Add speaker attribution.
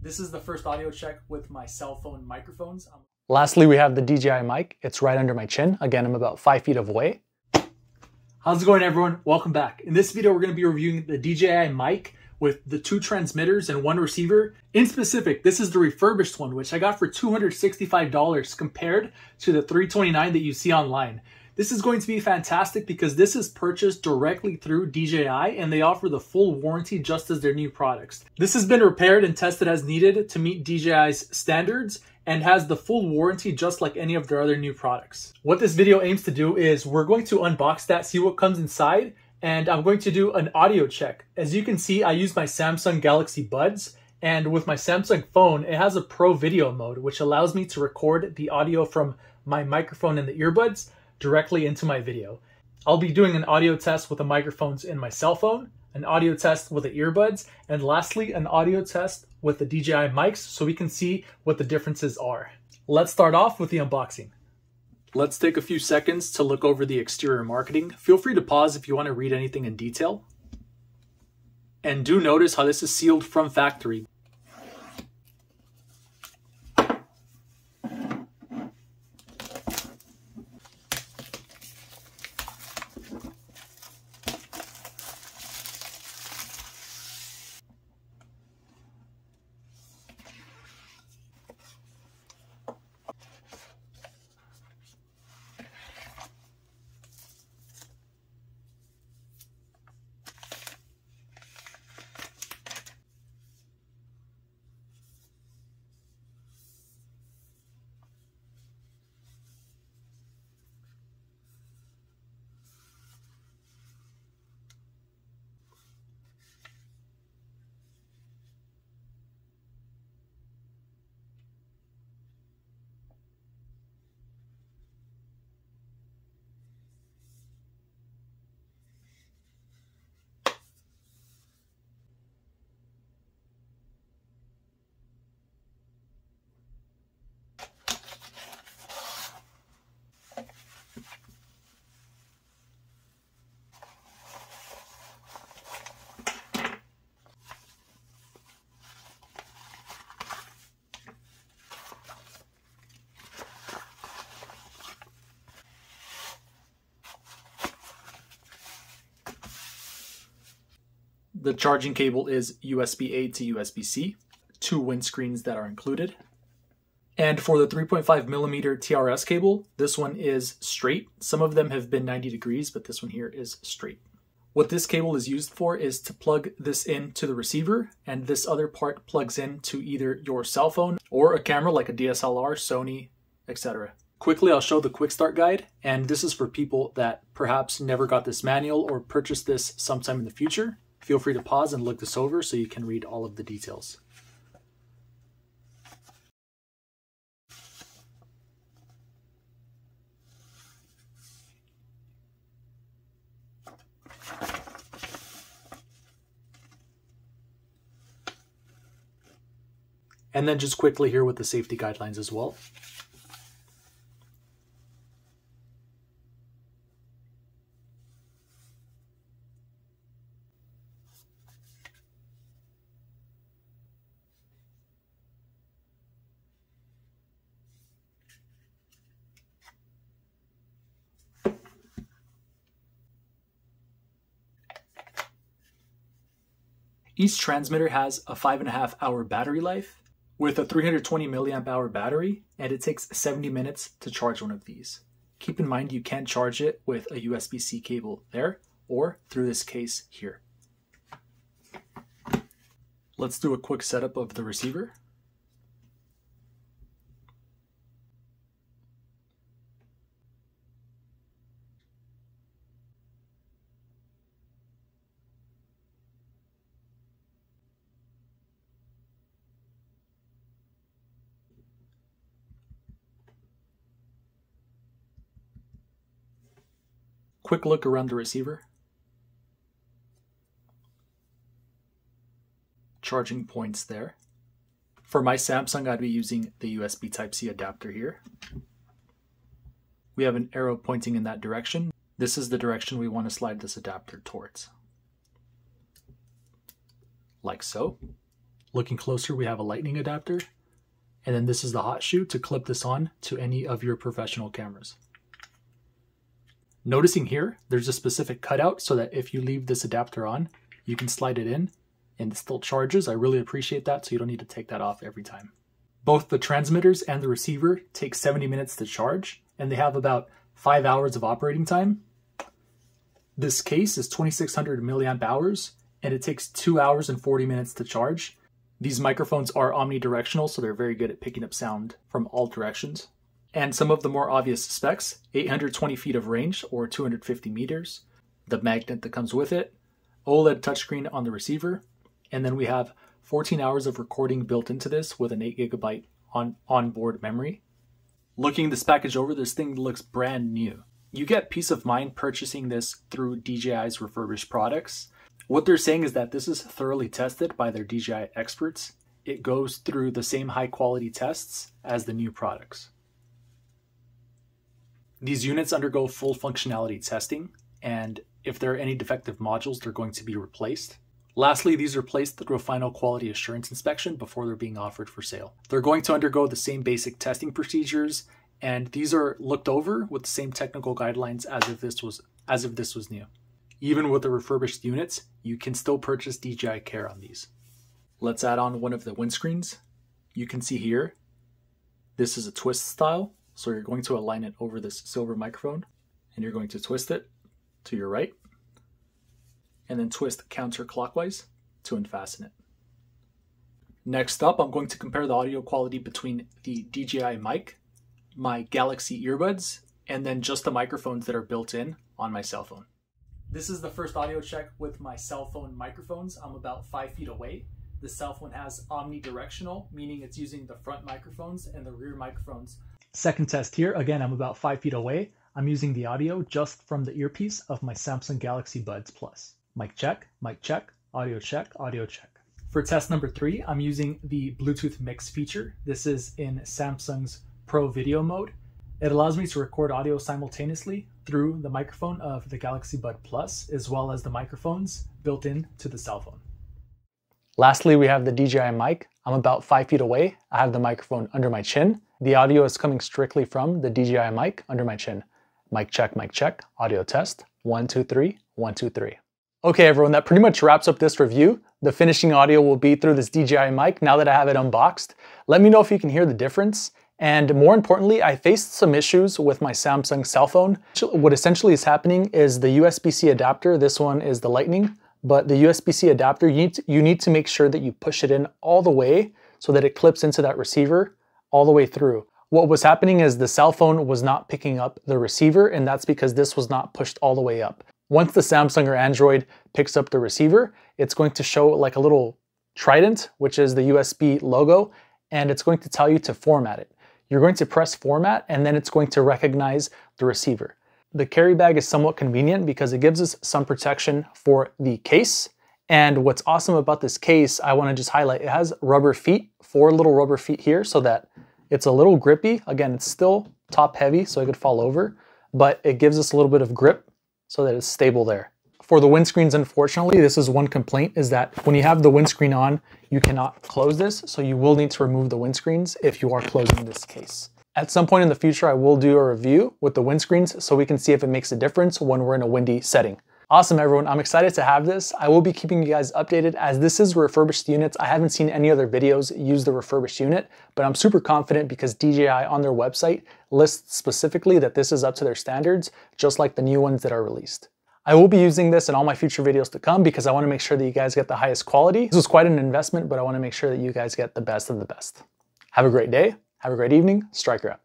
Speaker 1: This is the first audio check with my cell phone microphones.
Speaker 2: Lastly, we have the DJI mic. It's right under my chin. Again, I'm about 5 feet away.
Speaker 1: How's it going, everyone? Welcome back. In this video, we're going to be reviewing the DJI mic with the 2 transmitters and 1 receiver. In specific, this is the refurbished one, which I got for $265 compared to the $329 that you see online. This is going to be fantastic because this is purchased directly through DJI and they offer the full warranty just as their new products. This has been repaired and tested as needed to meet DJI's standards and has the full warranty just like any of their other new products. What this video aims to do is we're going to unbox that, see what comes inside, and I'm going to do an audio check. As you can see, I use my Samsung Galaxy Buds, and with my Samsung phone, it has a Pro Video mode, which allows me to record the audio from my microphone and the earbuds directly into my video. I'll be doing an audio test with the microphones in my cell phone, an audio test with the earbuds, and lastly, an audio test with the DJI mics so we can see what the differences are. Let's start off with the unboxing. Let's take a few seconds to look over the exterior marketing. Feel free to pause if you want to read anything in detail. And do notice how this is sealed from factory. The charging cable is USB-A to USB-C, 2 windscreens that are included. And for the 3.5mm TRS cable, this one is straight. Some of them have been 90 degrees, but this one here is straight. What this cable is used for is to plug this into the receiver, and this other part plugs into either your cell phone or a camera like a DSLR, Sony, etc. Quickly, I'll show the quick start guide, and this is for people that perhaps never got this manual or purchased this sometime in the future. Feel free to pause and look this over so you can read all of the details. And then just quickly here with the safety guidelines as well. Each transmitter has a 5.5-hour battery life with a 320 milliamp hour battery, and it takes 70 minutes to charge one of these. Keep in mind you can charge it with a USB-C cable there or through this case here. Let's do a quick setup of the receiver. Quick look around the receiver. Charging points there. For my Samsung, I'd be using the USB Type-C adapter here. We have an arrow pointing in that direction. This is the direction we want to slide this adapter towards. Like so. Looking closer, we have a lightning adapter. And then this is the hot shoe to clip this on to any of your professional cameras. Noticing here, there's a specific cutout so that if you leave this adapter on, you can slide it in and it still charges. I really appreciate that, so you don't need to take that off every time. Both the transmitters and the receiver take 70 minutes to charge, and they have about 5 hours of operating time. This case is 2600 milliamp hours, and it takes 2 hours and 40 minutes to charge. These microphones are omnidirectional, so they're very good at picking up sound from all directions. And some of the more obvious specs: 820 feet of range, or 250 meters, the magnet that comes with it, OLED touchscreen on the receiver, and then we have 14 hours of recording built into this with an 8 GB onboard memory. Looking this package over, this thing looks brand new. You get peace of mind purchasing this through DJI's refurbished products. What they're saying is that this is thoroughly tested by their DJI experts. It goes through the same high quality tests as the new products. These units undergo full functionality testing, and if there are any defective modules, they're going to be replaced. Lastly, these are placed through a final quality assurance inspection before they're being offered for sale. They're going to undergo the same basic testing procedures, and these are looked over with the same technical guidelines as if this was new. Even with the refurbished units, you can still purchase DJI Care on these. Let's add on one of the windscreens. You can see here, this is a twist style. So you're going to align it over this silver microphone, and you're going to twist it to your right, and then twist counterclockwise to unfasten it. Next up, I'm going to compare the audio quality between the DJI mic, my Galaxy earbuds, and then just the microphones that are built in on my cell phone. This is the first audio check with my cell phone microphones. I'm about 5 feet away. The cell phone has omnidirectional, meaning it's using the front microphones and the rear microphones. Second test here, again, I'm about 5 feet away. I'm using the audio just from the earpiece of my Samsung Galaxy Buds Plus. Mic check, audio check, audio check. For test number 3, I'm using the Bluetooth mix feature. This is in Samsung's Pro Video mode. It allows me to record audio simultaneously through the microphone of the Galaxy Bud Plus, as well as the microphones built into the cell phone.
Speaker 2: Lastly, we have the DJI mic. I'm about 5 feet away. I have the microphone under my chin. The audio is coming strictly from the DJI mic under my chin. Mic check, audio test. 1, 2, 3, 1, 2, 3. Okay, everyone, that pretty much wraps up this review. The finishing audio will be through this DJI mic now that I have it unboxed. Let me know if you can hear the difference. And more importantly, I faced some issues with my Samsung cell phone. What essentially is happening is the USB-C adapter, this one is the Lightning, but the USB-C adapter, you need to make sure that you push it in all the way so that it clips into that receiver all the way through. What was happening is the cell phone was not picking up the receiver, and that's because this was not pushed all the way up. Once the Samsung or Android picks up the receiver, it's going to show like a little trident, which is the USB logo, and it's going to tell you to format it. You're going to press format, and then it's going to recognize the receiver. The carry bag is somewhat convenient because it gives us some protection for the case. And what's awesome about this case, I want to just highlight, it has rubber feet, 4 little rubber feet here, so that it's a little grippy. Again, it's still top heavy, so it could fall over, but it gives us a little bit of grip so that it's stable there. For the windscreens, unfortunately, this is one complaint, is that when you have the windscreen on, you cannot close this, so you will need to remove the windscreens if you are closing this case. At some point in the future, I will do a review with the windscreens so we can see if it makes a difference when we're in a windy setting. Awesome, everyone. I'm excited to have this. I will be keeping you guys updated as this is refurbished units. I haven't seen any other videos use the refurbished unit, but I'm super confident because DJI on their website lists specifically that this is up to their standards, just like the new ones that are released. I will be using this in all my future videos to come because I want to make sure that you guys get the highest quality. This was quite an investment, but I want to make sure that you guys get the best of the best. Have a great day. Have a great evening. Striker out.